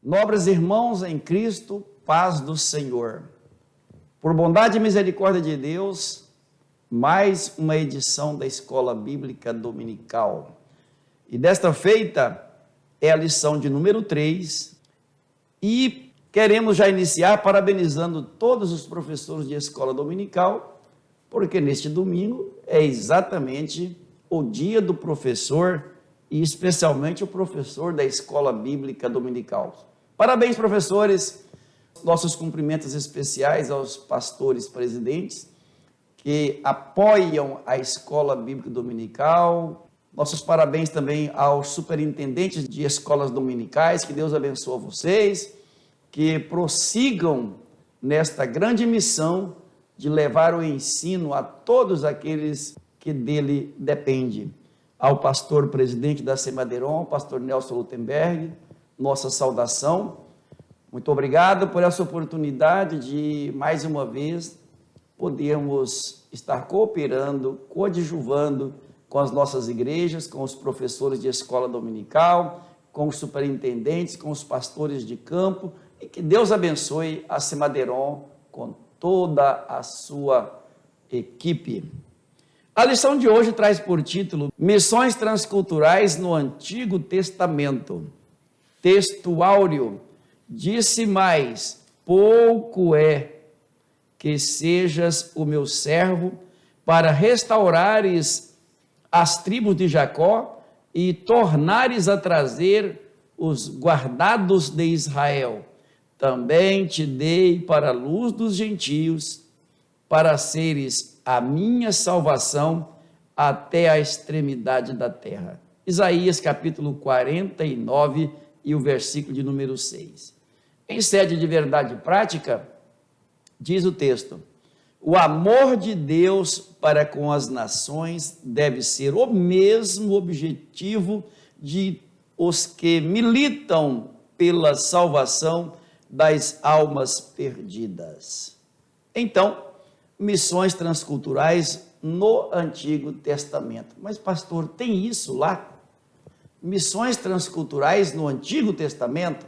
Nobres irmãos em Cristo, paz do Senhor. Por bondade e misericórdia de Deus, mais uma edição da Escola Bíblica Dominical. E desta feita é a lição de número 3 e queremos já iniciar parabenizando todos os professores de escola dominical, porque neste domingo é exatamente o dia do professor e especialmente o professor da Escola Bíblica Dominical. Parabéns, professores, nossos cumprimentos especiais aos pastores presidentes que apoiam a Escola Bíblica Dominical, nossos parabéns também aos superintendentes de escolas dominicais, que Deus abençoe vocês, que prossigam nesta grande missão de levar o ensino a todos aqueles que dele dependem. Ao pastor presidente da Semadeiron, pastor Nelson Lutemberg, nossa saudação. Muito obrigado por essa oportunidade de, mais uma vez, podermos estar cooperando, coadjuvando com as nossas igrejas, com os professores de escola dominical, com os superintendentes, com os pastores de campo, e que Deus abençoe a Semadeiron com toda a sua equipe. A lição de hoje traz por título Missões Transculturais no Antigo Testamento. Texto áureo, disse mais, pouco é que sejas o meu servo para restaurares as tribos de Jacó e tornares a trazer os guardados de Israel. Também te dei para a luz dos gentios, para seres a minha salvação até a extremidade da terra. Isaías capítulo 49 e o versículo de número 6. Em sede de verdade prática, diz o texto, o amor de Deus para com as nações deve ser o mesmo objetivo de os que militam pela salvação das almas perdidas. Então, missões transculturais no Antigo Testamento. Mas, pastor, tem isso lá? Missões transculturais no Antigo Testamento?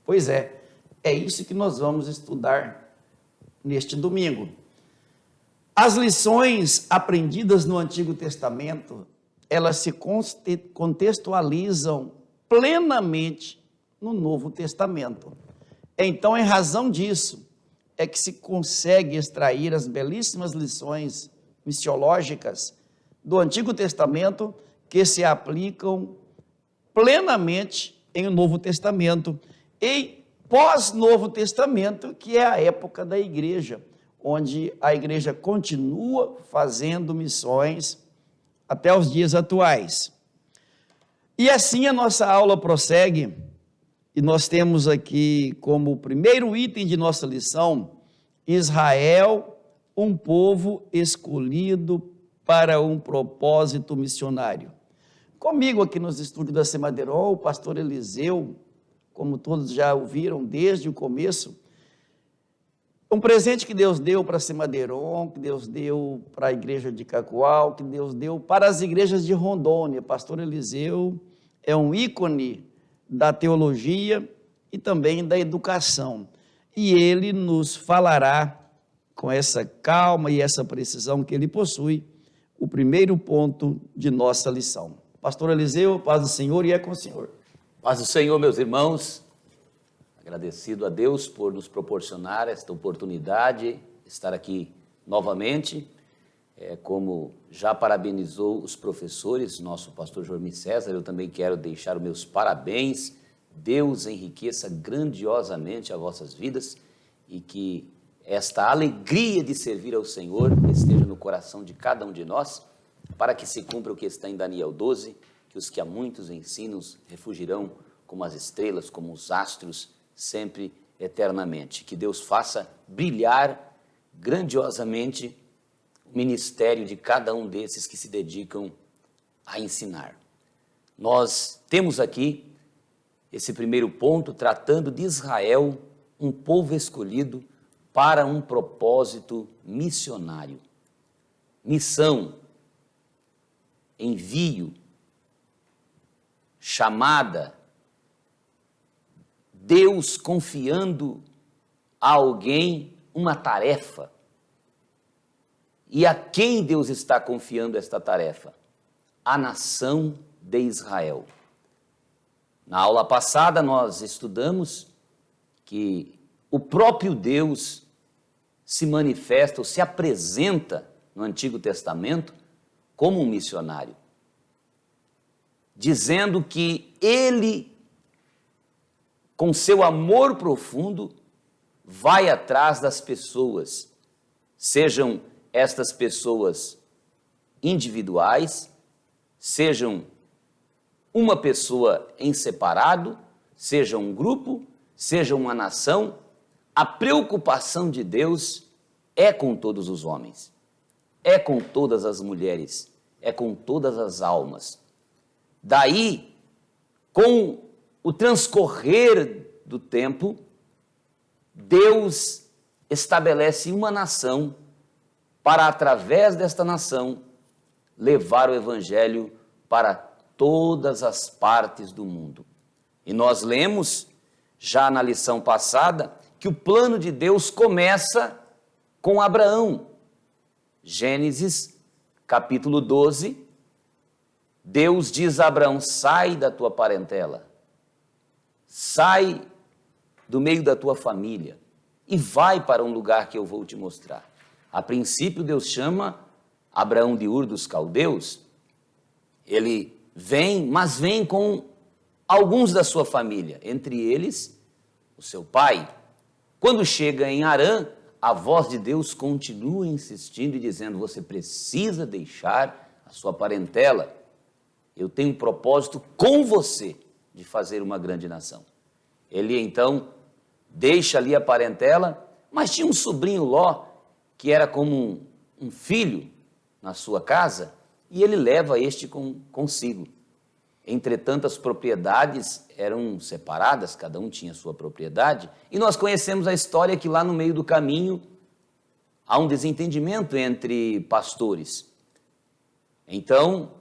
Pois é isso que nós vamos estudar neste domingo. As lições aprendidas no Antigo Testamento, elas se contextualizam plenamente no Novo Testamento. Então, em razão disso, é que se consegue extrair as belíssimas lições missiológicas do Antigo Testamento que se aplicam plenamente em Novo Testamento e pós-Novo Testamento, que é a época da igreja, onde a igreja continua fazendo missões até os dias atuais. E assim a nossa aula prossegue, e nós temos aqui como primeiro item de nossa lição, Israel, um povo escolhido para um propósito missionário. Comigo aqui nos estúdios da Semadeiron, o pastor Eliseu, como todos já ouviram desde o começo, um presente que Deus deu para a Semadeiron, que Deus deu para a igreja de Cacoal, que Deus deu para as igrejas de Rondônia. Pastor Eliseu é um ícone da teologia e também da educação. E ele nos falará, com essa calma e essa precisão que ele possui, o primeiro ponto de nossa lição. Pastor Eliseu, paz do Senhor, e é com o Senhor. Paz do Senhor, meus irmãos, agradecido a Deus por nos proporcionar esta oportunidade de estar aqui novamente, como já parabenizou os professores, nosso pastor Jormi César, eu também quero deixar os meus parabéns. Deus enriqueça grandiosamente as vossas vidas e que esta alegria de servir ao Senhor esteja no coração de cada um de nós, para que se cumpra o que está em Daniel 12, que os que a muitos ensinos refugirão como as estrelas, como os astros, sempre eternamente. Que Deus faça brilhar grandiosamente o ministério de cada um desses que se dedicam a ensinar. Nós temos aqui esse primeiro ponto tratando de Israel, um povo escolhido para um propósito missionário. Missão, envio, chamada, Deus confiando a alguém uma tarefa. E a quem Deus está confiando esta tarefa? A nação de Israel. Na aula passada nós estudamos que o próprio Deus se manifesta ou se apresenta no Antigo Testamento como um missionário, dizendo que ele, com seu amor profundo, vai atrás das pessoas, sejam estas pessoas individuais, sejam uma pessoa em separado, seja um grupo, seja uma nação. A preocupação de Deus é com todos os homens, é com todas as mulheres, é com todas as almas. Daí, com o transcorrer do tempo, Deus estabelece uma nação para, através desta nação, levar o evangelho para todas as partes do mundo. E nós lemos, já na lição passada, que o plano de Deus começa com Abraão. Gênesis, capítulo 12, Deus diz a Abraão: sai da tua parentela, sai do meio da tua família e vai para um lugar que eu vou te mostrar. A princípio, Deus chama Abraão de Ur dos Caldeus. Ele vem, mas vem com alguns da sua família, entre eles o seu pai. Quando chega em Harã, a voz de Deus continua insistindo e dizendo: você precisa deixar a sua parentela. Eu tenho um propósito com você de fazer uma grande nação. Ele então deixa ali a parentela, mas tinha um sobrinho Ló, que era como um filho na sua casa, e ele leva este consigo. Entretanto, as propriedades eram separadas, cada um tinha sua propriedade, e nós conhecemos a história que lá no meio do caminho há um desentendimento entre pastores. Então,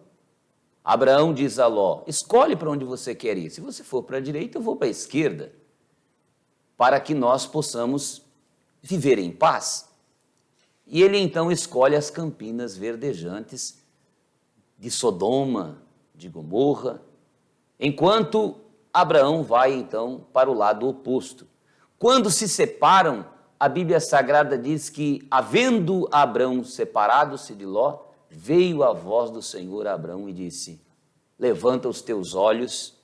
Abraão diz a Ló: escolhe para onde você quer ir. Se você for para a direita, eu vou para a esquerda, para que nós possamos viver em paz. E ele então escolhe as campinas verdejantes de Sodoma, de Gomorra, enquanto Abraão vai então para o lado oposto. Quando se separam, a Bíblia Sagrada diz que, havendo Abraão separado-se de Ló, veio a voz do Senhor a Abraão e disse: levanta os teus olhos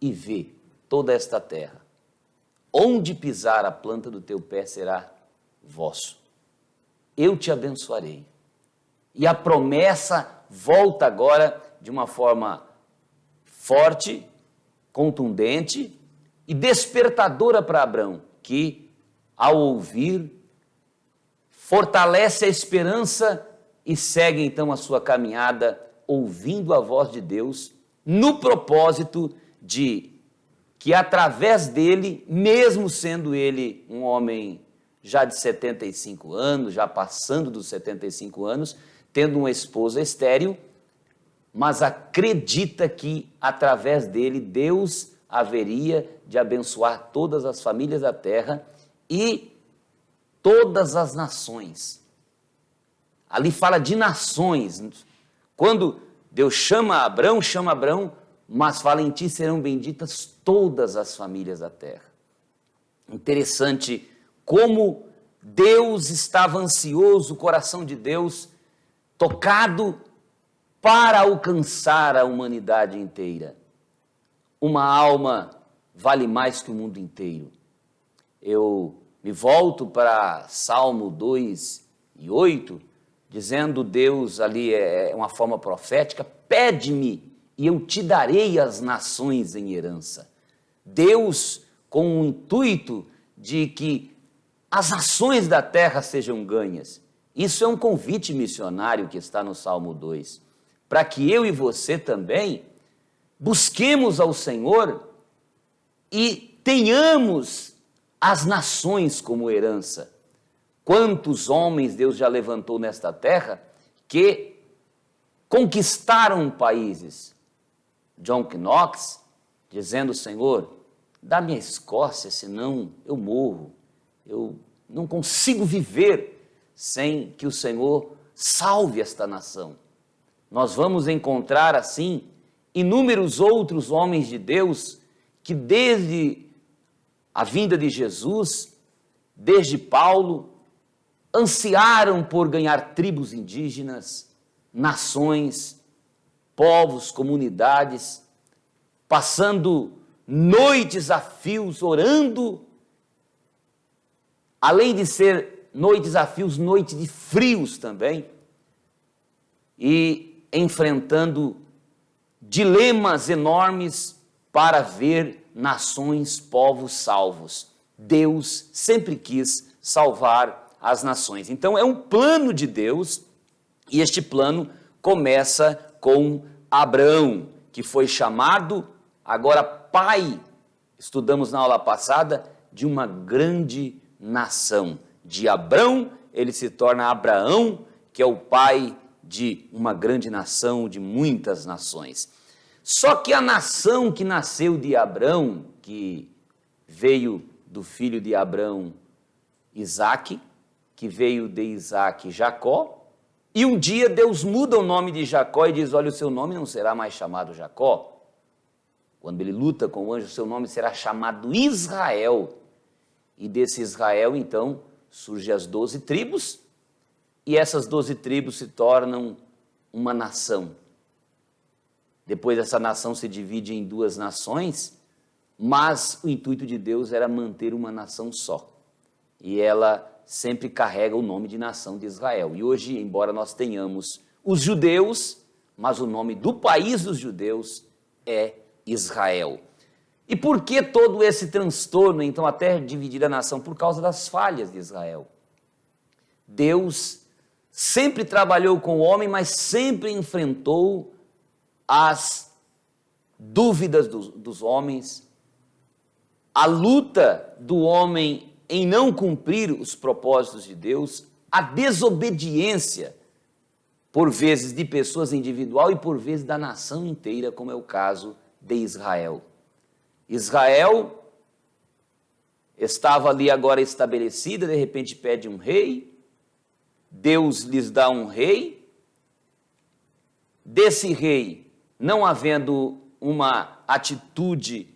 e vê toda esta terra. Onde pisar a planta do teu pé será vosso. Eu te abençoarei. E a promessa volta agora de uma forma forte, contundente e despertadora para Abraão, que, ao ouvir, fortalece a esperança e segue então a sua caminhada, ouvindo a voz de Deus, no propósito de que, através dele, mesmo sendo ele um homem já de 75 anos, já passando dos 75 anos, tendo uma esposa estéril, mas acredita que, através dele, Deus haveria de abençoar todas as famílias da terra e todas as nações. Ali fala de nações. Quando Deus chama Abraão, mas fala: em ti serão benditas todas as famílias da terra. Interessante como Deus estava ansioso, o coração de Deus tocado para alcançar a humanidade inteira. Uma alma vale mais que o mundo inteiro. Eu me volto para Salmo 2:8, dizendo Deus ali, é uma forma profética: pede-me e eu te darei as nações em herança. Deus, com o intuito de que as nações da terra sejam ganhas. Isso é um convite missionário que está no Salmo 2, para que eu e você também busquemos ao Senhor e tenhamos as nações como herança. Quantos homens Deus já levantou nesta terra que conquistaram países? John Knox, dizendo: Senhor, Dá-me a Escócia, senão eu morro. Eu não consigo viver sem que o Senhor salve esta nação. Nós vamos encontrar, assim, inúmeros outros homens de Deus que desde a vinda de Jesus, desde Paulo, ansiaram por ganhar tribos indígenas, nações, povos, comunidades, passando noites a fios, orando, além de ser noites a fios, noites de frios também, e enfrentando dilemas enormes para ver nações, povos salvos. Deus sempre quis salvar as nações. Então é um plano de Deus, e este plano começa com Abraão, que foi chamado agora pai, estudamos na aula passada, de uma grande nação. De Abrão, ele se torna Abraão, que é o pai de uma grande nação, de muitas nações. Só que a nação que nasceu de Abrão, que veio do filho de Abrão, Isaque, que veio de Isaque, Jacó, e um dia Deus muda o nome de Jacó e diz, olha, o seu nome não será mais chamado Jacó. Quando ele luta com o anjo, o seu nome será chamado Israel. E desse Israel, então, surgem as 12 tribos, e essas 12 tribos se tornam uma nação. Depois essa nação se divide em 2 nações, mas o intuito de Deus era manter uma nação só. E ela sempre carrega o nome de nação de Israel. E hoje, embora nós tenhamos os judeus, mas o nome do país dos judeus é Israel. E por que todo esse transtorno, então, até dividir a nação? Por causa das falhas de Israel. Deus sempre trabalhou com o homem, mas sempre enfrentou as dúvidas dos homens, a luta do homem em não cumprir os propósitos de Deus, a desobediência, por vezes de pessoas individual e por vezes da nação inteira, como é o caso de Israel. Israel estava ali agora estabelecida, de repente pede um rei, Deus lhes dá um rei, desse rei, não havendo uma atitude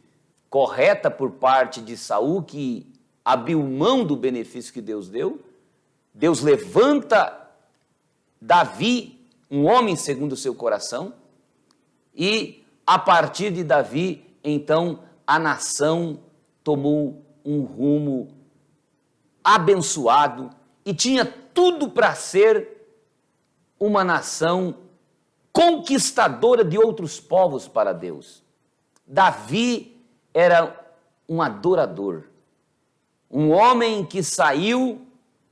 correta por parte de Saul, que abriu mão do benefício que Deus deu, Deus levanta Davi, um homem segundo o seu coração, e a partir de Davi, então, a nação tomou um rumo abençoado e tinha tudo para ser uma nação conquistadora de outros povos para Deus. Davi era um adorador, um homem que saiu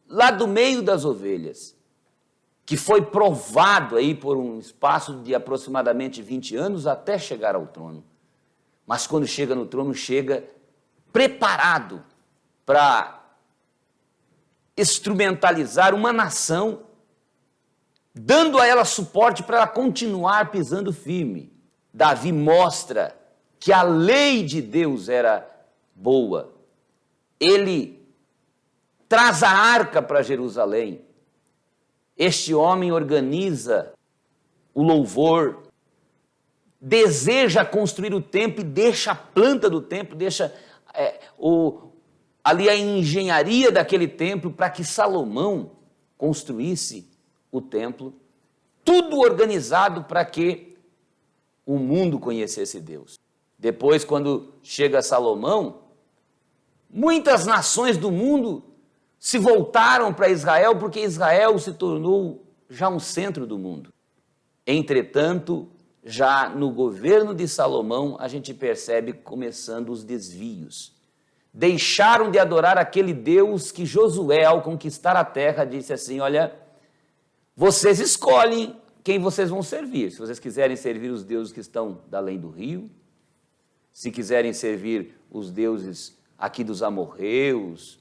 lá do meio das ovelhas, que foi provado aí por um espaço de aproximadamente 20 anos até chegar ao trono. Mas quando chega no trono, chega preparado para instrumentalizar uma nação, dando a ela suporte para ela continuar pisando firme. Davi mostra que a lei de Deus era boa. Ele traz a arca para Jerusalém. Este homem organiza o louvor, deseja construir o templo e deixa a planta do templo, deixa ali a engenharia daquele templo para que Salomão construísse o templo, tudo organizado para que o mundo conhecesse Deus. Depois, quando chega Salomão, muitas nações do mundo se voltaram para Israel, porque Israel se tornou já um centro do mundo. Entretanto, já no governo de Salomão, a gente percebe começando os desvios. Deixaram de adorar aquele Deus que Josué, ao conquistar a terra, disse assim, olha, vocês escolhem quem vocês vão servir. Se vocês quiserem servir os deuses que estão da além do rio, se quiserem servir os deuses aqui dos amorreus,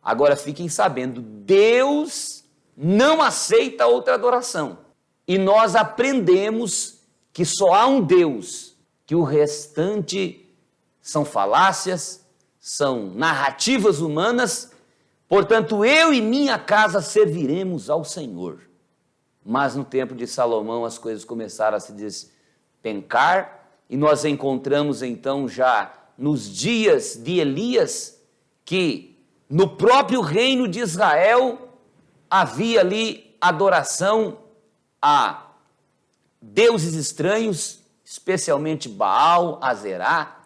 agora fiquem sabendo, Deus não aceita outra adoração. E nós aprendemos que só há um Deus, que o restante são falácias, são narrativas humanas. Portanto, eu e minha casa serviremos ao Senhor. Mas no tempo de Salomão as coisas começaram a se despencar, e nós encontramos então já nos dias de Elias que no próprio reino de Israel havia ali adoração a deuses estranhos, especialmente Baal, Azerá,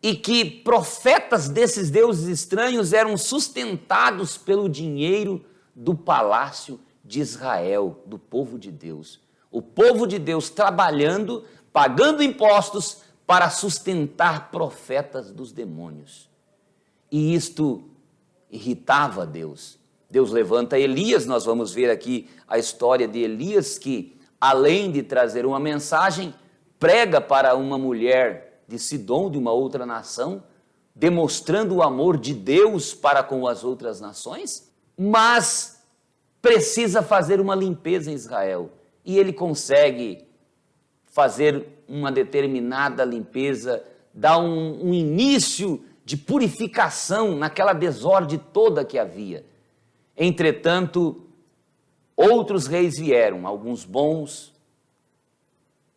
e que profetas desses deuses estranhos eram sustentados pelo dinheiro do palácio de Israel, do povo de Deus. O povo de Deus trabalhando, pagando impostos para sustentar profetas dos demônios. E isto irritava Deus. Deus levanta Elias, nós vamos ver aqui a história de Elias, que além de trazer uma mensagem, prega para uma mulher de Sidom, de uma outra nação, demonstrando o amor de Deus para com as outras nações, mas precisa fazer uma limpeza em Israel. E ele consegue fazer uma determinada limpeza, dar um início de purificação naquela desordem toda que havia. Entretanto, outros reis vieram, alguns bons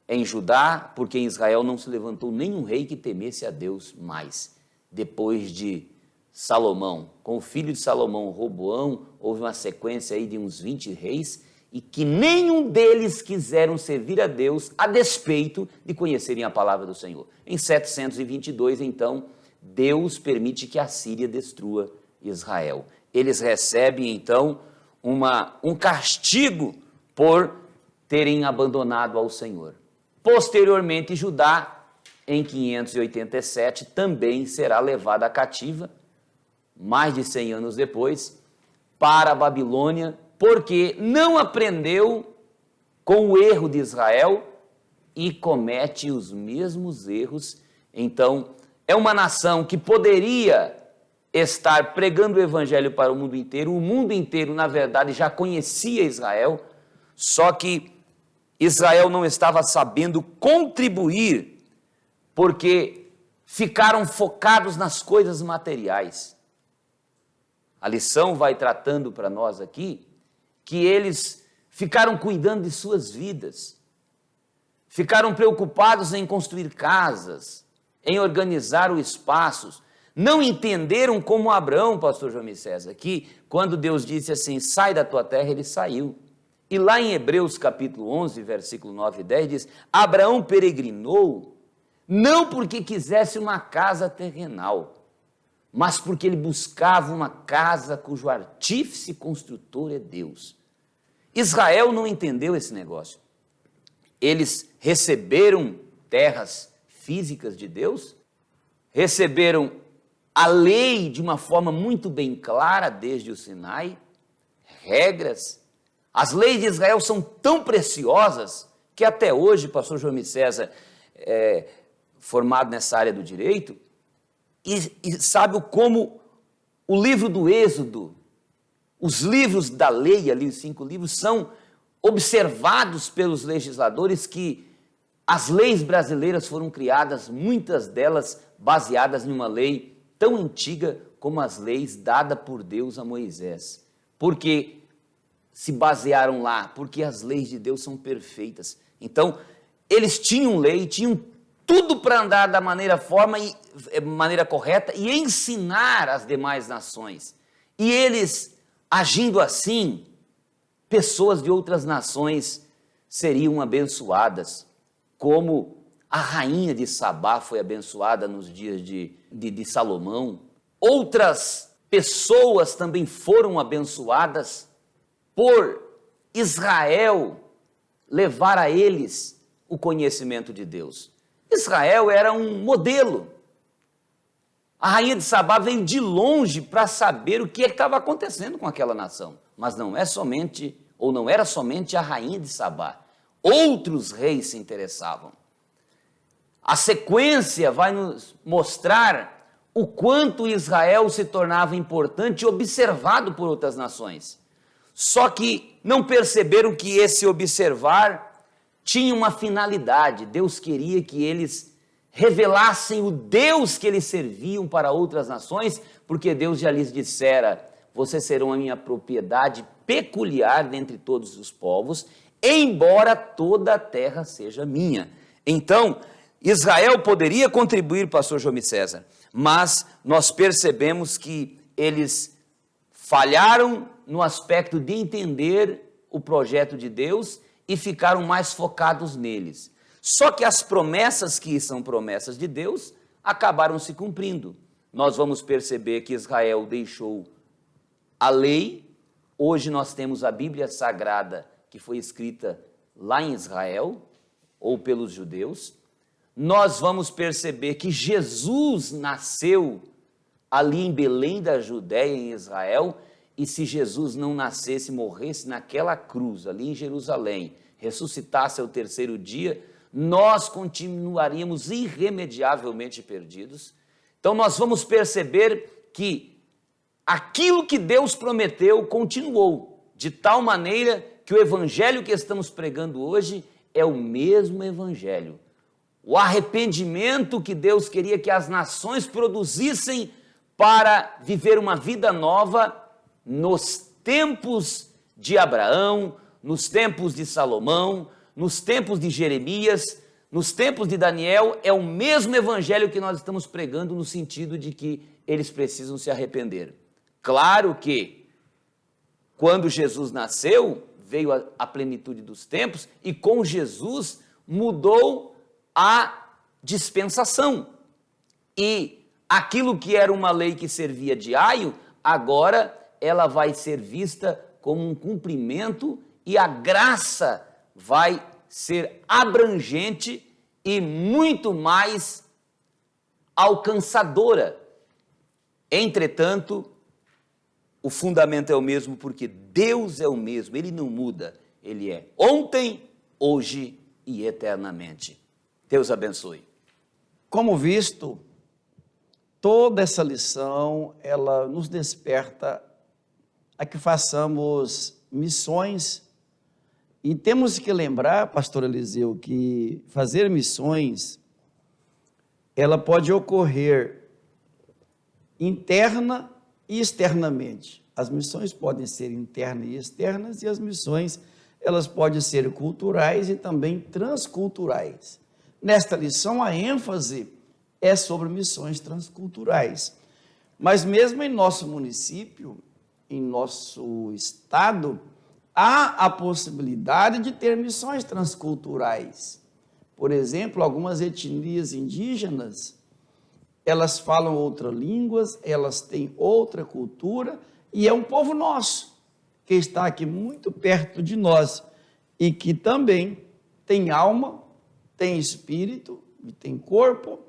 em Judá, porque em Israel não se levantou nenhum rei que temesse a Deus mais. Depois de Salomão, com o filho de Salomão, Roboão, houve uma sequência aí de uns 20 reis, e que nenhum deles quiseram servir a Deus a despeito de conhecerem a palavra do Senhor. Em 722, então, Deus permite que a Síria destrua Israel. Eles recebem, então, um castigo por terem abandonado ao Senhor. Posteriormente, Judá, em 587, também será levada cativa, mais de 100 anos depois, para a Babilônia, porque não aprendeu com o erro de Israel e comete os mesmos erros. Então, é uma nação que poderia estar pregando o evangelho para o mundo inteiro, na verdade, já conhecia Israel, só que Israel não estava sabendo contribuir, porque ficaram focados nas coisas materiais. A lição vai tratando para nós aqui que eles ficaram cuidando de suas vidas, ficaram preocupados em construir casas, em organizar os espaços, não entenderam como Abraão, pastor João César, que quando Deus disse assim, sai da tua terra, ele saiu. E lá em Hebreus capítulo 11, versículo 9 e 10 diz, Abraão peregrinou, não porque quisesse uma casa terrenal, mas porque ele buscava uma casa cujo artífice e construtor é Deus. Israel não entendeu esse negócio. Eles receberam terras físicas de Deus, receberam a lei de uma forma muito bem clara desde o Sinai, regras. As leis de Israel são tão preciosas que até hoje, pastor João César, formado nessa área do direito, e sabe como o livro do Êxodo, os livros da lei, ali os 5 livros, são observados pelos legisladores que as leis brasileiras foram criadas, muitas delas baseadas numa lei tão antiga como as leis dadas por Deus a Moisés. Porque se basearam lá, porque as leis de Deus são perfeitas. Então, eles tinham lei, tinham tudo para andar da maneira correta e ensinar as demais nações. E eles, agindo assim, pessoas de outras nações seriam abençoadas, como a rainha de Sabá foi abençoada nos dias de Salomão. Outras pessoas também foram abençoadas por Israel levar a eles o conhecimento de Deus. Israel era um modelo. A rainha de Sabá veio de longe para saber o que estava acontecendo com aquela nação. Mas não era somente a rainha de Sabá. Outros reis se interessavam. A sequência vai nos mostrar o quanto Israel se tornava importante e observado por outras nações. Só que não perceberam que esse observar tinha uma finalidade. Deus queria que eles revelassem o Deus que eles serviam para outras nações, porque Deus já lhes dissera: vocês serão a minha propriedade peculiar dentre todos os povos, embora toda a terra seja minha. Então, Israel poderia contribuir, pastor João César, mas nós percebemos que eles falharam no aspecto de entender o projeto de Deus e ficaram mais focados neles. Só que as promessas que são promessas de Deus acabaram se cumprindo. Nós vamos perceber que Israel deixou a lei. Hoje nós temos a Bíblia Sagrada, que foi escrita lá em Israel, ou pelos judeus. Nós vamos perceber que Jesus nasceu ali em Belém da Judéia, em Israel, e se Jesus não nascesse, morresse naquela cruz, ali em Jerusalém, ressuscitasse ao terceiro dia, nós continuaríamos irremediavelmente perdidos. Então nós vamos perceber que aquilo que Deus prometeu continuou, de tal maneira que o evangelho que estamos pregando hoje é o mesmo evangelho. O arrependimento que Deus queria que as nações produzissem para viver uma vida nova nos tempos de Abraão, nos tempos de Salomão, nos tempos de Jeremias, nos tempos de Daniel, é o mesmo evangelho que nós estamos pregando, no sentido de que eles precisam se arrepender. Claro que, quando Jesus nasceu, veio a plenitude dos tempos, e com Jesus mudou a dispensação. E aquilo que era uma lei que servia de aio, agora ela vai ser vista como um cumprimento, e a graça vai ser abrangente e muito mais alcançadora. Entretanto, o fundamento é o mesmo, porque Deus é o mesmo, Ele não muda. Ele é ontem, hoje e eternamente. Deus abençoe. Como visto, toda essa lição, ela nos desperta a que façamos missões. E temos que lembrar, pastor Eliseu, que fazer missões, ela pode ocorrer interna e externamente. As missões podem ser internas e externas, e as missões, elas podem ser culturais e também transculturais. Nesta lição, a ênfase é sobre missões transculturais. Mas mesmo em nosso município, em nosso estado, há a possibilidade de ter missões transculturais. Por exemplo, algumas etnias indígenas, elas falam outras línguas, elas têm outra cultura, e é um povo nosso, que está aqui muito perto de nós, e que também tem alma, tem espírito, e tem corpo,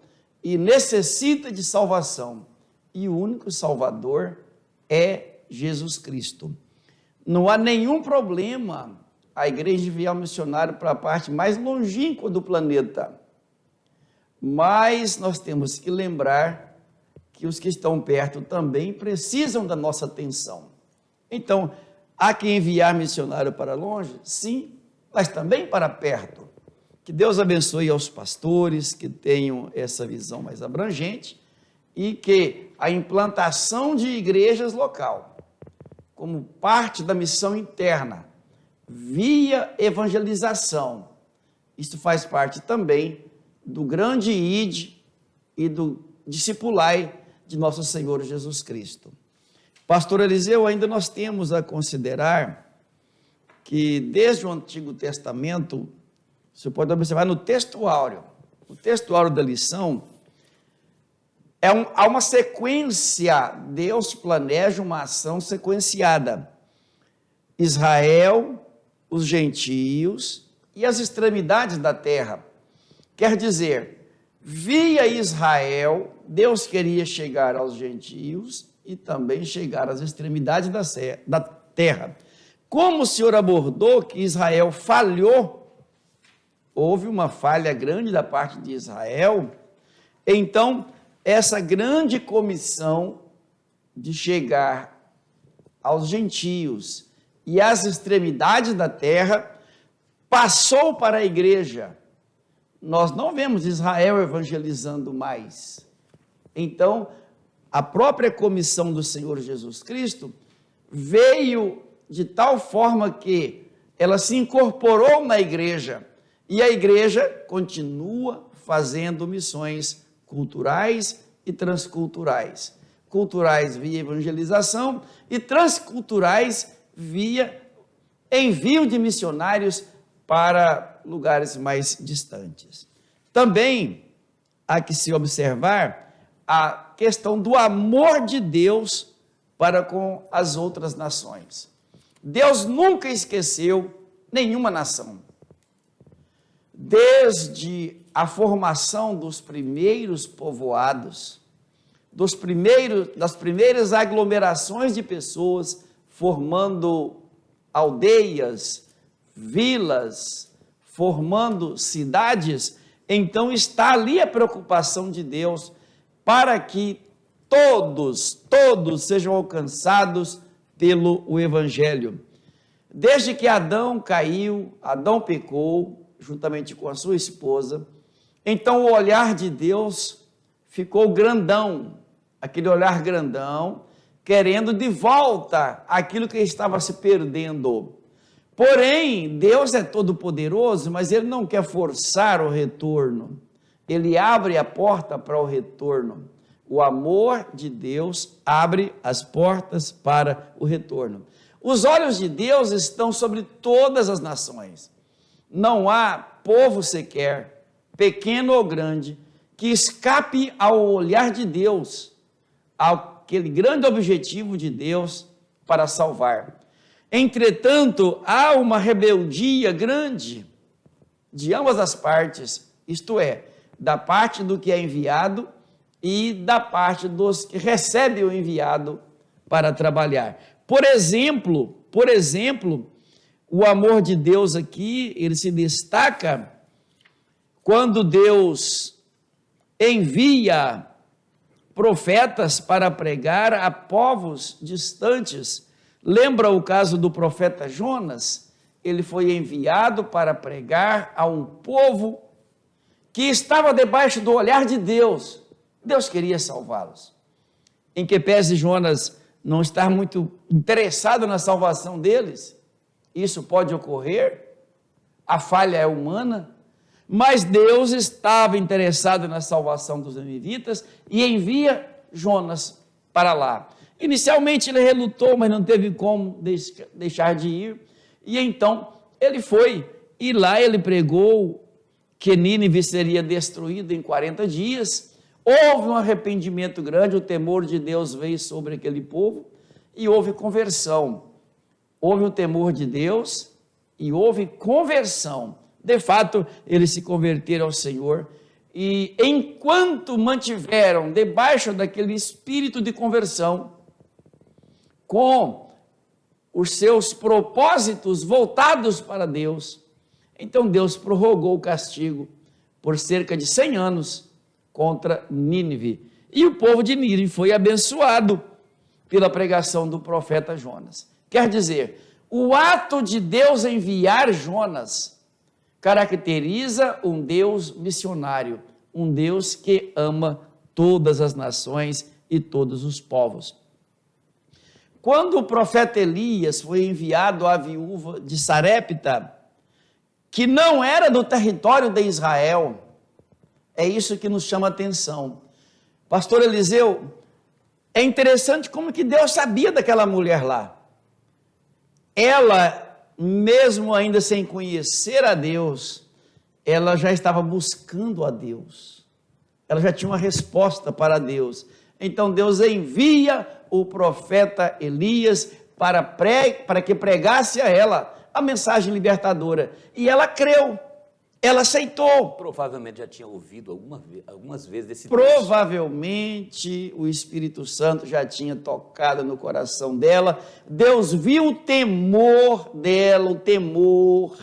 e necessita de salvação. E o único Salvador é Jesus Cristo. Não há nenhum problema a igreja enviar um missionário para a parte mais longínqua do planeta. Mas nós temos que lembrar que os que estão perto também precisam da nossa atenção. Então, há que enviar missionário para longe? Sim, mas também para perto. Que Deus abençoe aos pastores que tenham essa visão mais abrangente e que a implantação de igrejas local, como parte da missão interna, via evangelização, isso faz parte também do grande ide e do discipulai de nosso Senhor Jesus Cristo. Pastor Eliseu, ainda nós temos a considerar que desde o Antigo Testamento, você pode observar no textuário da lição, há uma sequência, Deus planeja uma ação sequenciada. Israel, os gentios e as extremidades da terra. Quer dizer, via Israel, Deus queria chegar aos gentios e também chegar às extremidades da terra. Como o Senhor abordou que Israel falhou, houve uma falha grande da parte de Israel, então essa grande comissão de chegar aos gentios e às extremidades da terra passou para a igreja. nós não vemos Israel evangelizando mais. Então, a própria comissão do Senhor Jesus Cristo veio de tal forma que ela se incorporou na igreja, e a igreja continua fazendo missões culturais e transculturais. Culturais via evangelização e transculturais via envio de missionários para lugares mais distantes. Também há que se observar a questão do amor de Deus para com as outras nações. Deus nunca esqueceu nenhuma nação. Desde a formação dos primeiros povoados, das primeiras aglomerações de pessoas, formando aldeias, vilas, formando cidades, então está ali a preocupação de Deus para que todos sejam alcançados pelo Evangelho. Desde que Adão caiu, Adão pecou, juntamente com a sua esposa, então o olhar de Deus ficou grandão, aquele olhar grandão, querendo de volta aquilo que estava se perdendo. Porém, Deus é todo-poderoso, mas Ele não quer forçar o retorno. Ele abre a porta para o retorno. O amor de Deus abre as portas para o retorno. Os olhos de Deus estão sobre todas as nações. Não há povo sequer, pequeno ou grande, que escape ao olhar de Deus, aquele grande objetivo de Deus para salvar. Entretanto, há uma rebeldia grande de ambas as partes, isto é, da parte do que é enviado e da parte dos que recebem o enviado para trabalhar. Por exemplo, o amor de Deus aqui, ele se destaca quando Deus envia profetas para pregar a povos distantes. Lembra o caso do profeta Jonas? Ele foi enviado para pregar a um povo que estava debaixo do olhar de Deus. Deus queria salvá-los. Em que pese Jonas não estar muito interessado na salvação deles, isso pode ocorrer, a falha é humana, mas Deus estava interessado na salvação dos ninivitas e envia Jonas para lá. Inicialmente ele relutou, mas não teve como deixar de ir, e então ele foi, e lá ele pregou que Nínive seria destruída em 40 dias, houve um arrependimento grande, o temor de Deus veio sobre aquele povo, e houve conversão, houve o temor de Deus, e houve conversão. De fato, eles se converteram ao Senhor, e enquanto mantiveram debaixo daquele espírito de conversão, com os seus propósitos voltados para Deus, então Deus prorrogou o castigo por cerca de 100 anos contra Nínive. E o povo de Nínive foi abençoado pela pregação do profeta Jonas. Quer dizer, o ato de Deus enviar Jonas caracteriza um Deus missionário, um Deus que ama todas as nações e todos os povos. Quando o profeta Elias foi enviado à viúva de Sarepta, que não era do território de Israel, é isso que nos chama a atenção. Pastor Eliseu, é interessante como que Deus sabia daquela mulher lá. Ela, mesmo ainda sem conhecer a Deus, ela já estava buscando a Deus. Ela já tinha uma resposta para Deus. Então Deus envia o profeta Elias para que pregasse a ela a mensagem libertadora. E ela creu, ela aceitou. Provavelmente já tinha ouvido algumas vezes desse texto. Provavelmente o Espírito Santo já tinha tocado no coração dela. Deus viu o temor dela, o temor.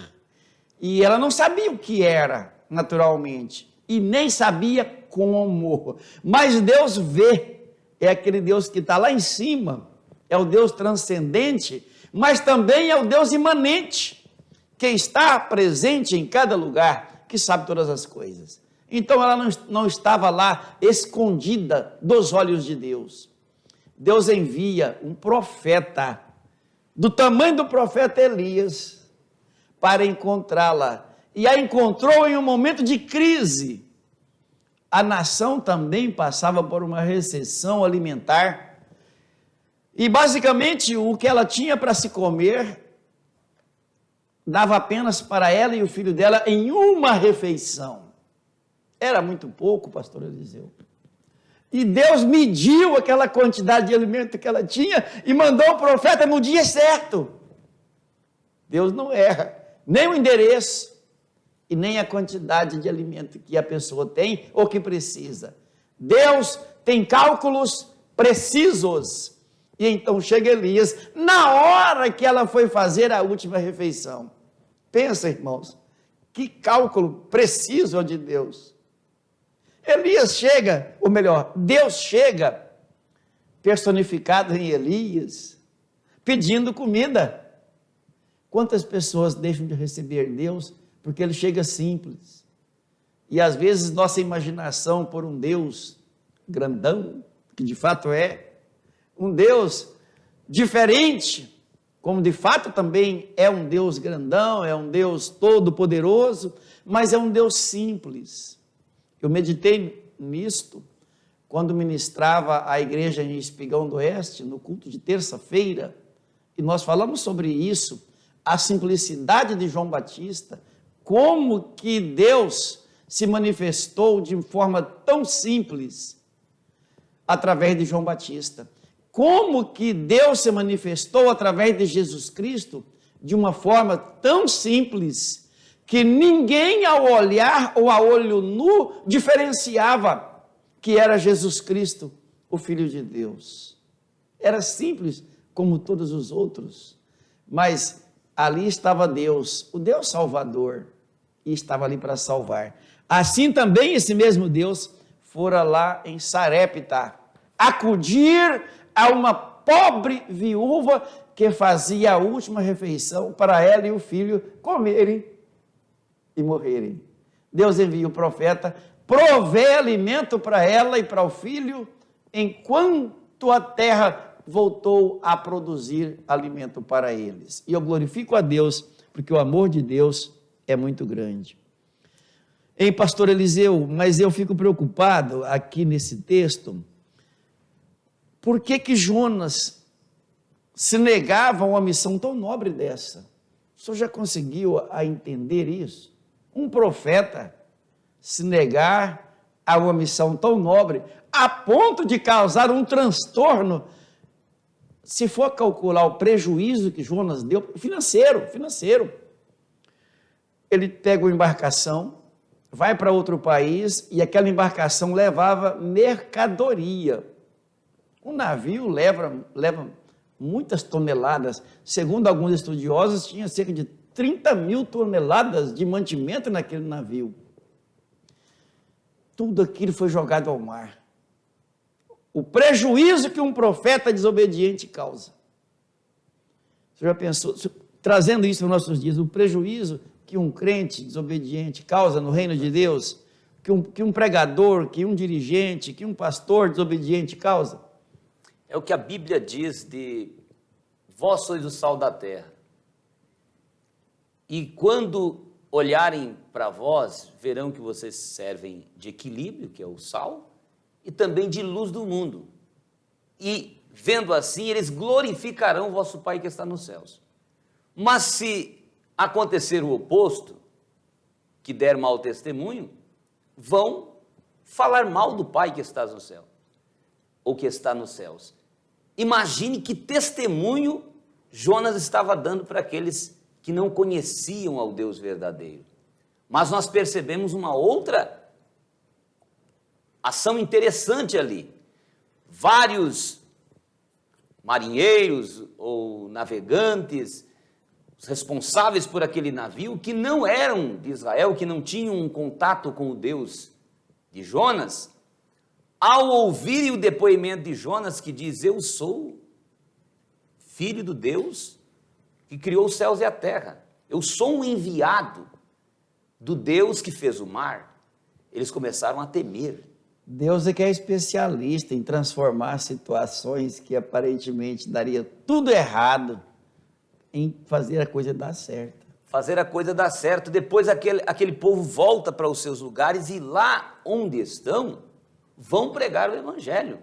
E ela não sabia o que era, naturalmente. E nem sabia como. Mas Deus vê. É aquele Deus que está lá em cima, é o Deus transcendente, mas também é o Deus imanente, que está presente em cada lugar. que sabe todas as coisas. Então ela não estava lá escondida dos olhos de Deus. Deus envia um profeta, do tamanho do profeta Elias, para encontrá-la. E a encontrou em um momento de crise. A nação também passava por uma recessão alimentar. E basicamente o que ela tinha para se comer dava apenas para ela e o filho dela em uma refeição. Era muito pouco, pastor Eliseu. E Deus mediu aquela quantidade de alimento que ela tinha e mandou o profeta no dia certo. Deus não erra, nem o endereço e nem a quantidade de alimento que a pessoa tem ou que precisa. Deus tem cálculos precisos. E então chega Elias, na hora que ela foi fazer a última refeição. Pensa, irmãos, que cálculo preciso é de Deus. Elias chega, ou melhor, Deus chega, personificado em Elias, pedindo comida. Quantas pessoas deixam de receber Deus porque ele chega simples? E às vezes nossa imaginação por um Deus grandão, que de fato é, um Deus diferente, como de fato também é um Deus grandão, é um Deus todo-poderoso, mas é um Deus simples. Eu meditei nisto quando ministrava a igreja em Espigão do Oeste, no culto de terça-feira, e nós falamos sobre isso, a simplicidade de João Batista, como que Deus se manifestou de forma tão simples através de João Batista. Como que Deus se manifestou através de Jesus Cristo de uma forma tão simples que ninguém ao olhar ou a olho nu diferenciava que era Jesus Cristo, o Filho de Deus. Era simples como todos os outros, mas ali estava Deus, o Deus Salvador, e estava ali para salvar. Assim também esse mesmo Deus fora lá em Sarepta, acudir a uma pobre viúva que fazia a última refeição para ela e o filho comerem e morrerem. Deus envia o profeta, provê alimento para ela e para o filho, enquanto a terra voltou a produzir alimento para eles. E eu glorifico a Deus, porque o amor de Deus é muito grande. Ei, pastor Eliseu, mas eu fico preocupado aqui nesse texto. Por que Jonas se negava a uma missão tão nobre dessa? O senhor já conseguiu a entender isso? Um profeta se negar a uma missão tão nobre, a ponto de causar um transtorno, se for calcular o prejuízo que Jonas deu, financeiro. Ele pega uma embarcação, vai para outro país, e aquela embarcação levava mercadoria. Um navio leva muitas toneladas, segundo alguns estudiosos, tinha cerca de 30 mil toneladas de mantimento naquele navio. Tudo aquilo foi jogado ao mar. O prejuízo que um profeta desobediente causa. Você já pensou, trazendo isso para os nossos dias, o prejuízo que um crente desobediente causa no reino de Deus, que um pregador, que um dirigente, que um pastor desobediente causa? É o que a Bíblia diz de vós sois o sal da terra. E quando olharem para vós, verão que vocês servem de equilíbrio, que é o sal, e também de luz do mundo. E, vendo assim, eles glorificarão o vosso Pai que está nos céus. Mas se acontecer o oposto, que der mau testemunho, vão falar mal do Pai que está no céu, ou que está nos céus. Imagine que testemunho Jonas estava dando para aqueles que não conheciam ao Deus verdadeiro. Mas nós percebemos uma outra ação interessante ali. Vários marinheiros ou navegantes, os responsáveis por aquele navio, que não eram de Israel, que não tinham um contato com o Deus de Jonas, ao ouvirem o depoimento de Jonas, que diz: eu sou filho do Deus que criou os céus e a terra, eu sou um enviado do Deus que fez o mar, eles começaram a temer. Deus é que é especialista em transformar situações que aparentemente daria tudo errado em fazer a coisa dar certo. Fazer a coisa dar certo. Depois aquele povo volta para os seus lugares e lá onde estão, vão pregar o evangelho.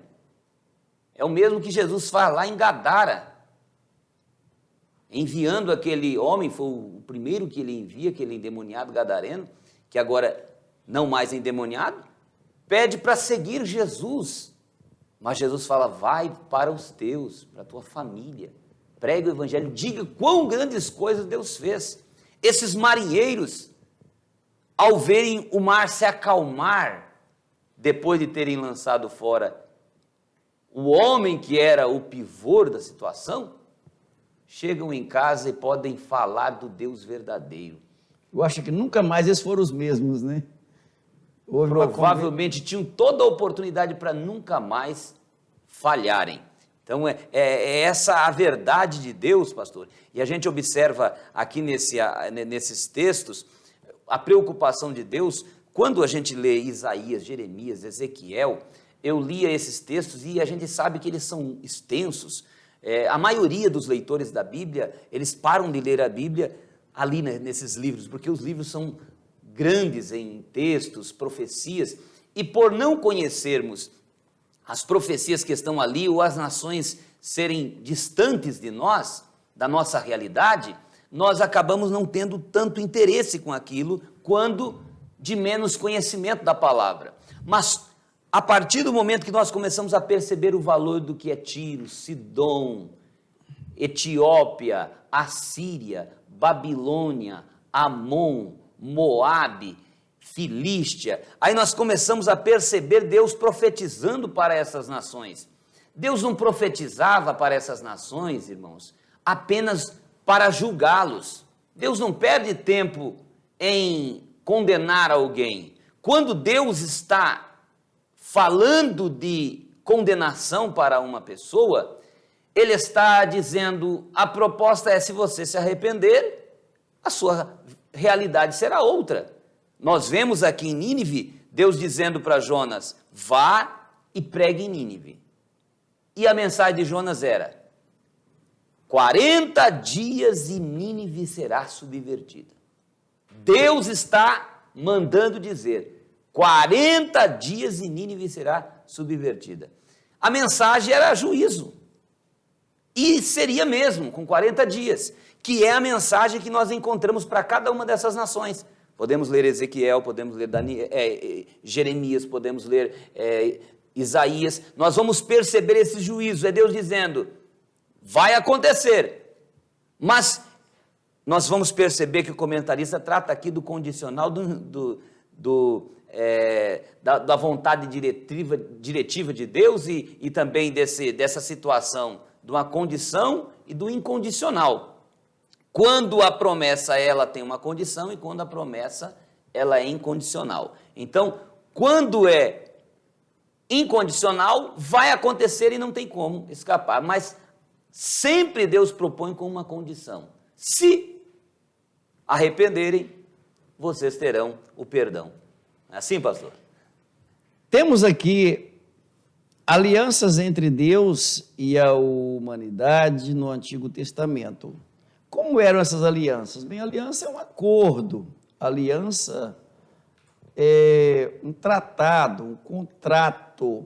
É o mesmo que Jesus faz lá em Gadara, enviando aquele homem, foi o primeiro que ele envia, aquele endemoniado gadareno, que agora não mais é endemoniado, pede para seguir Jesus, mas Jesus fala, vai para os teus, para a tua família, prega o evangelho, diga quão grandes coisas Deus fez. Esses marinheiros, ao verem o mar se acalmar, depois de terem lançado fora o homem que era o pivô da situação, chegam em casa e podem falar do Deus verdadeiro. Eu acho que nunca mais eles foram os mesmos, né? Provavelmente tinham toda a oportunidade para nunca mais falharem. Então, é essa a verdade de Deus, pastor. E a gente observa aqui nesses textos a preocupação de Deus. Quando a gente lê Isaías, Jeremias, Ezequiel, eu lia esses textos e a gente sabe que eles são extensos. A maioria dos leitores da Bíblia, eles param de ler a Bíblia ali nesses livros, porque os livros são grandes em textos, profecias, e por não conhecermos as profecias que estão ali, ou as nações serem distantes de nós, da nossa realidade, nós acabamos não tendo tanto interesse com aquilo, quando de menos conhecimento da palavra. Mas a partir do momento que nós começamos a perceber o valor do que é Tiro, Sidom, Etiópia, Assíria, Babilônia, Amon, Moabe, Filístia, aí nós começamos a perceber Deus profetizando para essas nações. Deus não profetizava para essas nações, irmãos, apenas para julgá-los. Deus não perde tempo em condenar alguém. Quando Deus está falando de condenação para uma pessoa, Ele está dizendo, a proposta é, se você se arrepender, a sua realidade será outra. Nós vemos aqui em Nínive, Deus dizendo para Jonas, vá e pregue em Nínive. E a mensagem de Jonas era, 40 dias e Nínive será subvertida. Deus está mandando dizer, 40 dias e Nínive será subvertida. A mensagem era juízo. E seria mesmo, com 40 dias, que é a mensagem que nós encontramos para cada uma dessas nações. Podemos ler Ezequiel, podemos ler Jeremias, podemos ler Isaías. Nós vamos perceber esse juízo, é Deus dizendo, vai acontecer. Mas nós vamos perceber que o comentarista trata aqui do condicional da vontade diretiva de Deus e também dessa situação, de uma condição e do incondicional. Quando a promessa ela tem uma condição e quando a promessa ela é incondicional. Então, quando é incondicional, vai acontecer e não tem como escapar. Mas sempre Deus propõe com uma condição. Se arrependerem, vocês terão o perdão. É assim, pastor? Temos aqui alianças entre Deus e a humanidade no Antigo Testamento. Como eram essas alianças? Bem, a aliança é um acordo, a aliança é um tratado, um contrato.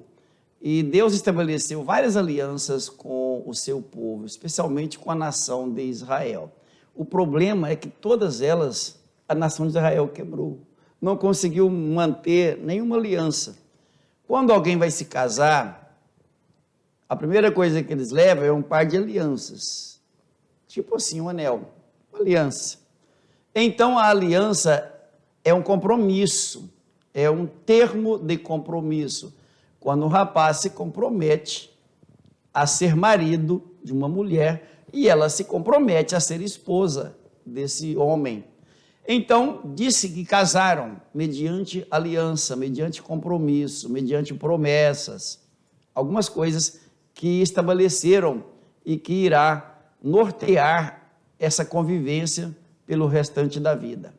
E Deus estabeleceu várias alianças com o seu povo, especialmente com a nação de Israel. O problema é que todas elas, a nação de Israel quebrou, não conseguiu manter nenhuma aliança. Quando alguém vai se casar, a primeira coisa que eles levam é um par de alianças. Tipo assim, um anel, uma aliança. Então, a aliança é um compromisso, é um termo de compromisso. Quando o rapaz se compromete a ser marido de uma mulher e ela se compromete a ser esposa desse homem. Então, disse que casaram mediante aliança, mediante compromisso, mediante promessas, algumas coisas que estabeleceram e que irá nortear essa convivência pelo restante da vida.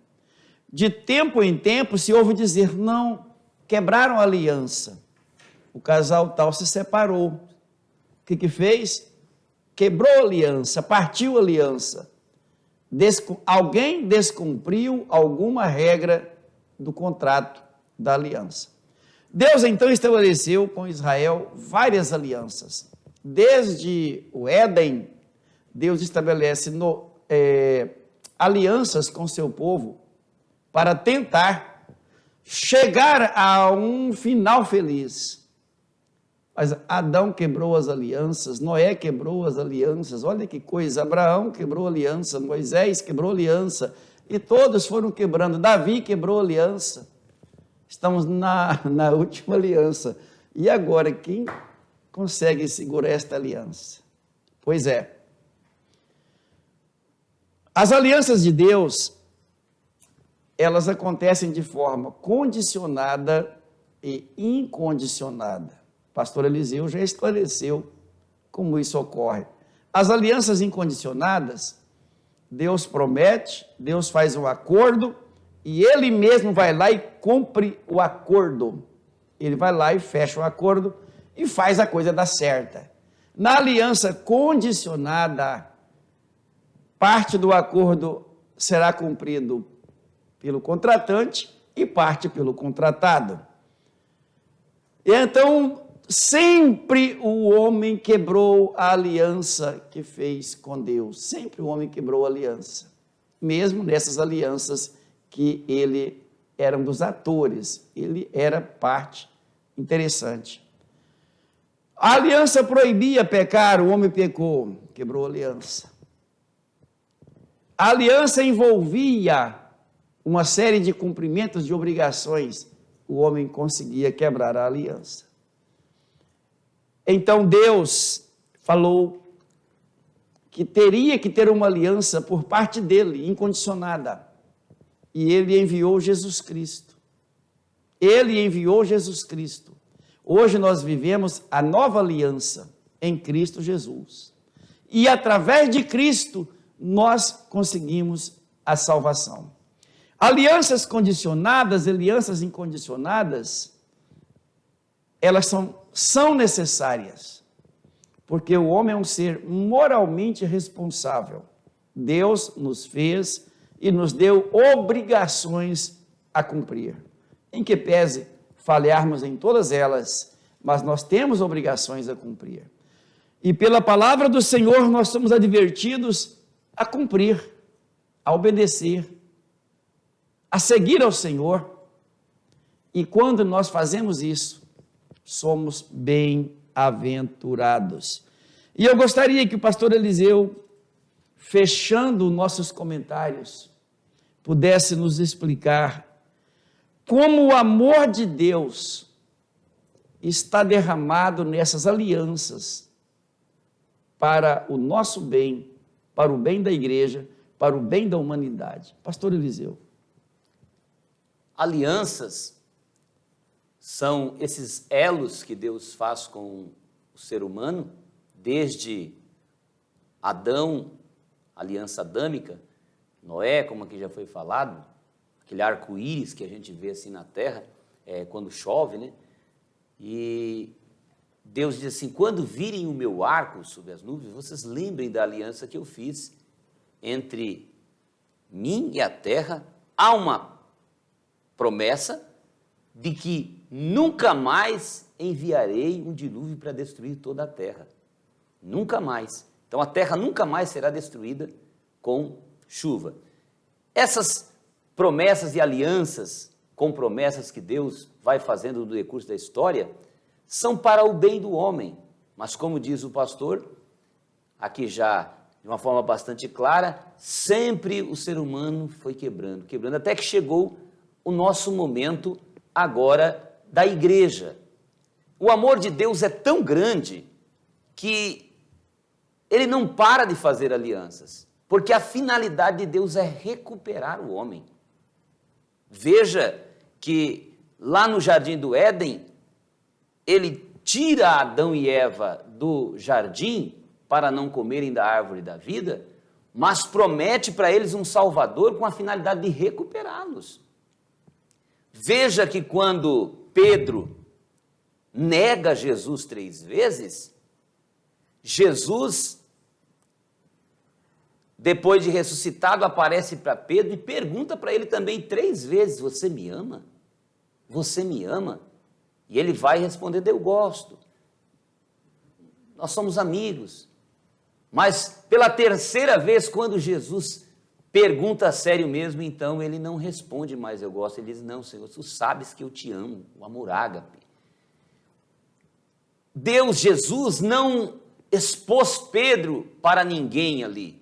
De tempo em tempo se ouve dizer, não, quebraram a aliança. O casal tal se separou. O que fez? Quebrou a aliança, partiu a aliança. Alguém descumpriu alguma regra do contrato da aliança. Deus então estabeleceu com Israel várias alianças. Desde o Éden, Deus estabelece alianças com seu povo para tentar chegar a um final feliz. Mas Adão quebrou as alianças, Noé quebrou as alianças, olha que coisa, Abraão quebrou aliança, Moisés quebrou aliança, e todos foram quebrando, Davi quebrou aliança. Estamos na última aliança. E agora, quem consegue segurar esta aliança? Pois é. As alianças de Deus, elas acontecem de forma condicionada e incondicionada. O pastor Eliseu já esclareceu como isso ocorre. As alianças incondicionadas, Deus promete, Deus faz um acordo, e Ele mesmo vai lá e cumpre o acordo. Ele vai lá e fecha o acordo e faz a coisa dar certa. Na aliança condicionada, parte do acordo será cumprido pelo contratante e parte pelo contratado. E então, sempre o homem quebrou a aliança que fez com Deus. Sempre o homem quebrou a aliança. Mesmo nessas alianças que ele era um dos atores, ele era parte interessante. A aliança proibia pecar, o homem pecou, quebrou a aliança. A aliança envolvia uma série de cumprimentos de obrigações, o homem conseguia quebrar a aliança. Então Deus falou que teria que ter uma aliança por parte dele, incondicionada. E ele enviou Jesus Cristo. Ele enviou Jesus Cristo. Hoje nós vivemos a nova aliança em Cristo Jesus. E através de Cristo nós conseguimos a salvação. Alianças condicionadas, alianças incondicionadas, elas são necessárias, porque o homem é um ser moralmente responsável. Deus nos fez e nos deu obrigações a cumprir. Em que pese falharmos em todas elas, mas nós temos obrigações a cumprir. E pela palavra do Senhor nós somos advertidos a cumprir, a obedecer, a seguir ao Senhor. E quando nós fazemos isso, somos bem-aventurados. E eu gostaria que o pastor Eliseu, fechando nossos comentários, pudesse nos explicar como o amor de Deus está derramado nessas alianças para o nosso bem, para o bem da igreja, para o bem da humanidade. Pastor Eliseu. Alianças são esses elos que Deus faz com o ser humano, desde Adão, aliança adâmica, Noé, como aqui já foi falado, aquele arco-íris que a gente vê assim na terra, quando chove, né? E Deus diz assim, quando virem o meu arco sobre as nuvens, vocês lembrem da aliança que eu fiz entre mim e a terra. Há uma promessa de que nunca mais enviarei um dilúvio para destruir toda a terra. Nunca mais. Então a terra nunca mais será destruída com chuva. Essas promessas e alianças com promessas que Deus vai fazendo no decurso da história são para o bem do homem. Mas como diz o pastor, aqui já de uma forma bastante clara, sempre o ser humano foi quebrando, até que chegou o nosso momento agora da igreja. O amor de Deus é tão grande que ele não para de fazer alianças, porque a finalidade de Deus é recuperar o homem. Veja que lá no Jardim do Éden, ele tira Adão e Eva do jardim para não comerem da árvore da vida, mas promete para eles um Salvador com a finalidade de recuperá-los. Veja que quando Pedro nega Jesus 3 vezes, Jesus, depois de ressuscitado, aparece para Pedro e pergunta para ele também 3 vezes: você me ama? Você me ama? E ele vai responder: eu gosto. Nós somos amigos. Mas pela 3ª vez, quando Jesus pergunta a sério mesmo, então ele não responde mais: eu gosto. Ele diz: não, Senhor, tu sabes que eu te amo. O amor ágape. Deus, Jesus, não expôs Pedro para ninguém ali,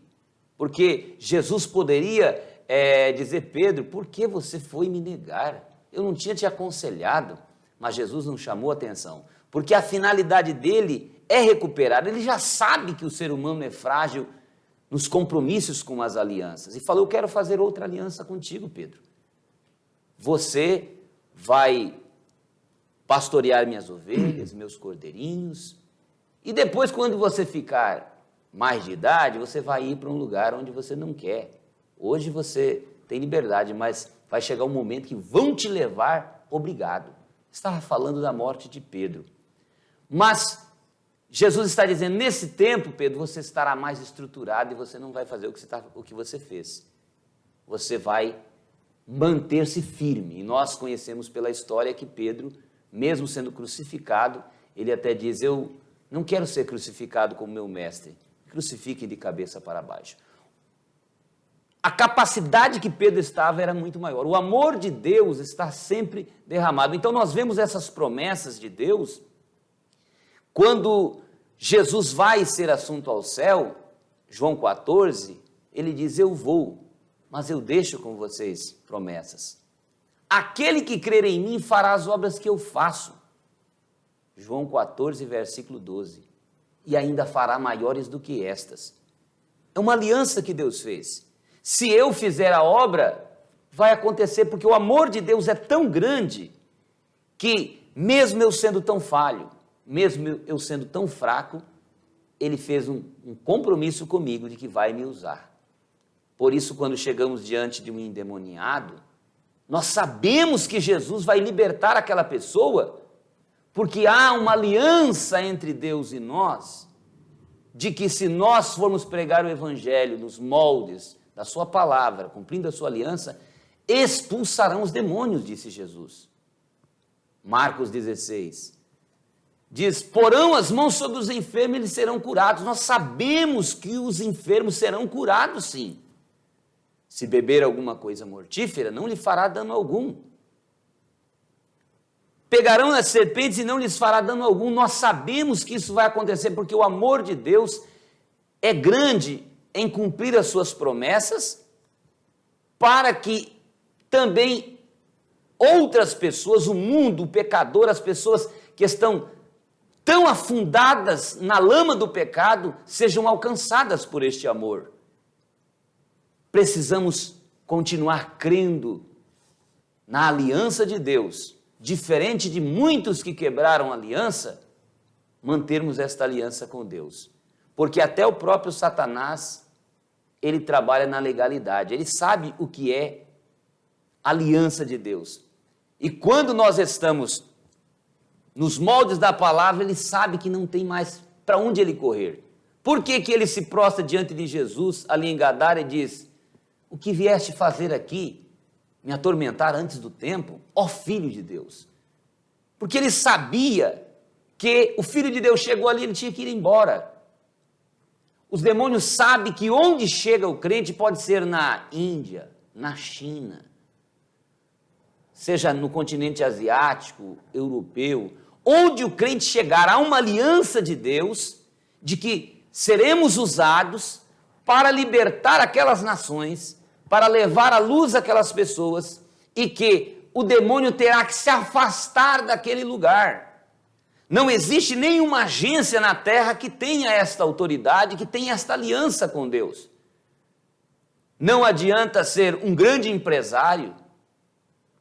porque Jesus poderia dizer: Pedro, por que você foi me negar? Eu não tinha te aconselhado. Mas Jesus não chamou atenção, porque a finalidade dele é recuperar. Ele já sabe que o ser humano é frágil nos compromissos com as alianças, e falou: eu quero fazer outra aliança contigo, Pedro. Você vai pastorear minhas ovelhas, meus cordeirinhos, e depois, quando você ficar mais de idade, você vai ir para um lugar onde você não quer. Hoje você tem liberdade, mas vai chegar um momento que vão te levar obrigado. Estava falando da morte de Pedro. Mas Jesus está dizendo: nesse tempo, Pedro, você estará mais estruturado e você não vai fazer o que você fez. Você vai manter-se firme. E nós conhecemos pela história que Pedro, mesmo sendo crucificado, ele até diz: eu não quero ser crucificado como meu mestre. Crucifique de cabeça para baixo. A capacidade que Pedro estava era muito maior. O amor de Deus está sempre derramado. Então nós vemos essas promessas de Deus. Quando Jesus vai ser assunto ao céu, João 14, ele diz: eu vou, mas eu deixo com vocês promessas. Aquele que crer em mim fará as obras que eu faço. João 14, versículo 12. E ainda fará maiores do que estas. É uma aliança que Deus fez. Se eu fizer a obra, vai acontecer, porque o amor de Deus é tão grande que, mesmo eu sendo tão falho, mesmo eu sendo tão fraco, ele fez um compromisso comigo de que vai me usar. Por isso, quando chegamos diante de um endemoniado, nós sabemos que Jesus vai libertar aquela pessoa, porque há uma aliança entre Deus e nós, de que se nós formos pregar o evangelho nos moldes da sua palavra, cumprindo a sua aliança, expulsarão os demônios, disse Jesus. Marcos 16 diz: porão as mãos sobre os enfermos e eles serão curados. Nós sabemos que os enfermos serão curados, sim. Se beber alguma coisa mortífera, não lhe fará dano algum. Pegarão as serpentes e não lhes fará dano algum. Nós sabemos que isso vai acontecer, porque o amor de Deus é grande em cumprir as suas promessas, para que também outras pessoas, o mundo, o pecador, as pessoas que estão tão afundadas na lama do pecado, sejam alcançadas por este amor. Precisamos continuar crendo na aliança de Deus, diferente de muitos que quebraram a aliança, mantermos esta aliança com Deus. Porque até o próprio Satanás, ele trabalha na legalidade, ele sabe o que é aliança de Deus. E quando nós estamos nos moldes da palavra, ele sabe que não tem mais para onde ele correr. Por que que ele se prostra diante de Jesus, ali em Gadara, e diz: o que vieste fazer aqui, me atormentar antes do tempo, ó Filho de Deus? Porque ele sabia que o Filho de Deus chegou ali, ele tinha que ir embora. Os demônios sabem que onde chega o crente pode ser na Índia, na China, seja no continente asiático, europeu, onde o crente chegar, há uma aliança de Deus, de que seremos usados para libertar aquelas nações, para levar à luz aquelas pessoas, e que o demônio terá que se afastar daquele lugar. Não existe nenhuma agência na terra que tenha esta autoridade, que tenha esta aliança com Deus. Não adianta ser um grande empresário,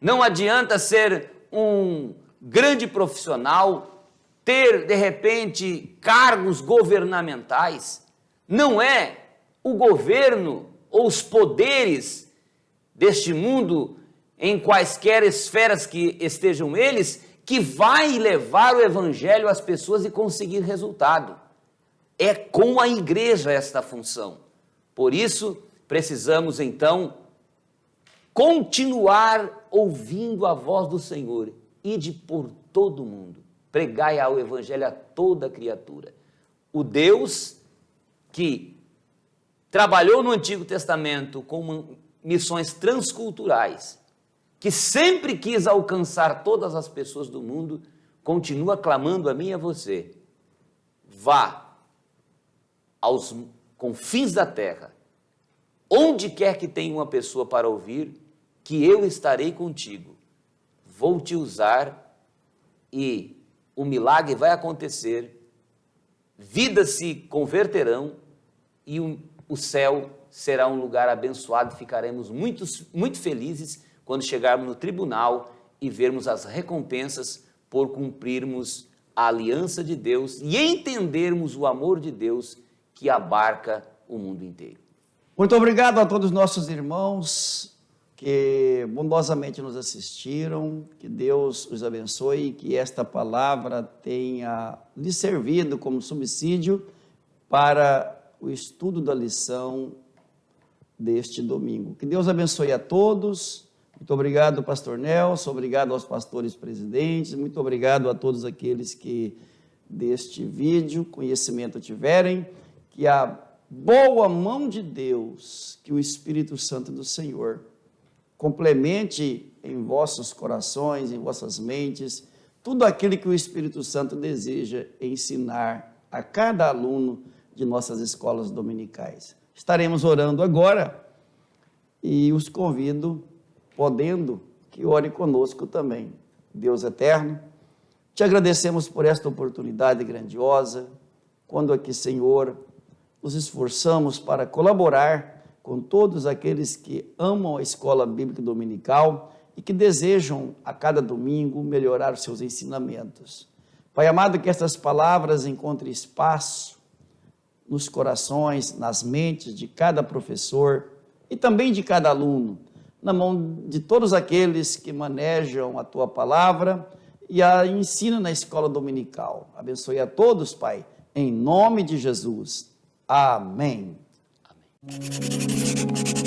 não adianta ser um grande profissional, ter, de repente, cargos governamentais. Não é o governo ou os poderes deste mundo, em quaisquer esferas que estejam eles, que vai levar o evangelho às pessoas e conseguir resultado. É com a igreja esta função. Por isso, precisamos então continuar ouvindo a voz do Senhor, ide por todo o mundo, pregai o evangelho a toda criatura. O Deus que trabalhou no Antigo Testamento com missões transculturais, que sempre quis alcançar todas as pessoas do mundo, continua clamando a mim e a você: vá aos confins da terra, onde quer que tenha uma pessoa para ouvir, que eu estarei contigo, vou te usar e o milagre vai acontecer, vidas se converterão e o céu será um lugar abençoado, ficaremos muito felizes quando chegarmos no tribunal e vermos as recompensas por cumprirmos a aliança de Deus e entendermos o amor de Deus que abarca o mundo inteiro. Muito obrigado a todos os nossos irmãos que bondosamente nos assistiram, que Deus os abençoe e que esta palavra tenha lhe servido como subsídio para o estudo da lição deste domingo. Que Deus abençoe a todos. Muito obrigado, pastor Nelson, obrigado aos pastores presidentes, muito obrigado a todos aqueles que deste vídeo conhecimento tiverem, que a boa mão de Deus, que o Espírito Santo do Senhor complemente em vossos corações, em vossas mentes, tudo aquilo que o Espírito Santo deseja ensinar a cada aluno de nossas escolas dominicais. Estaremos orando agora e os convido, podendo, que ore conosco também. Deus eterno, te agradecemos por esta oportunidade grandiosa, quando aqui, Senhor, nos esforçamos para colaborar com todos aqueles que amam a escola bíblica dominical e que desejam a cada domingo melhorar os seus ensinamentos. Pai amado, que estas palavras encontrem espaço nos corações, nas mentes de cada professor e também de cada aluno, na mão de todos aqueles que manejam a Tua palavra e a ensinam na escola dominical. Abençoe a todos, Pai, em nome de Jesus. Amém. Amém.